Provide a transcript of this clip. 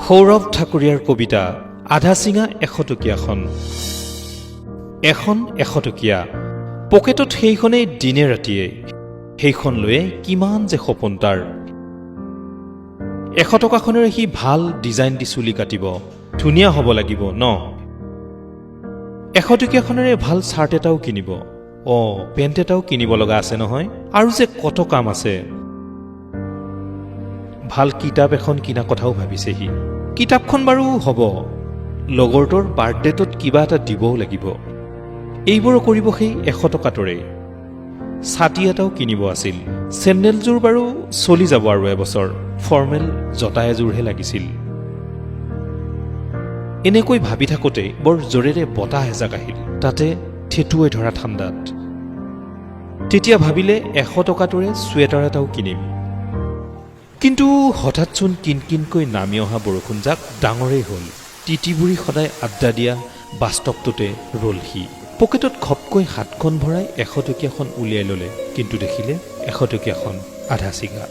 সৌৰভ ঠাকুৰীয়াৰ কবিতা আধা চিঙা 100 টকীয়াখন। এখন 100 টকীয়া পকেটত সেইখনেই দিনে ৰাতিয়ে, সেইখন লৈয়ে কিমান যে সপোন তাৰ। 100 টকাখনেৰে সি ভাল ডিজাইন দি চুলি কাটিব, ধুনীয়া হ'ব লাগিব ন। 100 টকীয়াখনেৰে ভাল চাৰ্ট এটাও কিনিব, পেণ্ট এটাও কিনিব লগা আছে নহয়, আৰু যে কত কাম আছে। ভাল কিতাপ এখন কিনা কথাও ভাবিছে সি। কিতাপখন বাৰু হ'ব, লগৰটোৰ বাৰ্থডেটোত কিবা এটা দিবও লাগিব। এইবোৰো কৰিব সেই 100 টকাটোৰে। ছাতি এটাও কিনিব আছিল, চেণ্ডেলযোৰ বাৰু চলি যাব আৰু এবছৰ, ফৰ্মেল জোতা এযোৰহে লাগিছিল। এনেকৈ ভাবি থাকোঁতে বৰ জোৰেৰে বতাহ এজাক আহিল, তাতে থেতুৱে ধৰা ঠাণ্ডাত। তেতিয়া ভাবিলে 100 টকাটোৰে চুৱেটাৰ এটাও কিনিম। কিন্তু হঠাৎচোন কিনকিনকৈ নামি অহা বৰষুণজাক ডাঙৰেই হ'ল। তিতিবুৰি সদায় আড্ডা দিয়া বাস্তৱটোতে ৰল সি। পকেটত খপকৈ হাতখন ভৰাই 100 টকীয়াখন উলিয়াই ললে, কিন্তু দেখিলে 100 টকীয়াখন আধা চিঙা।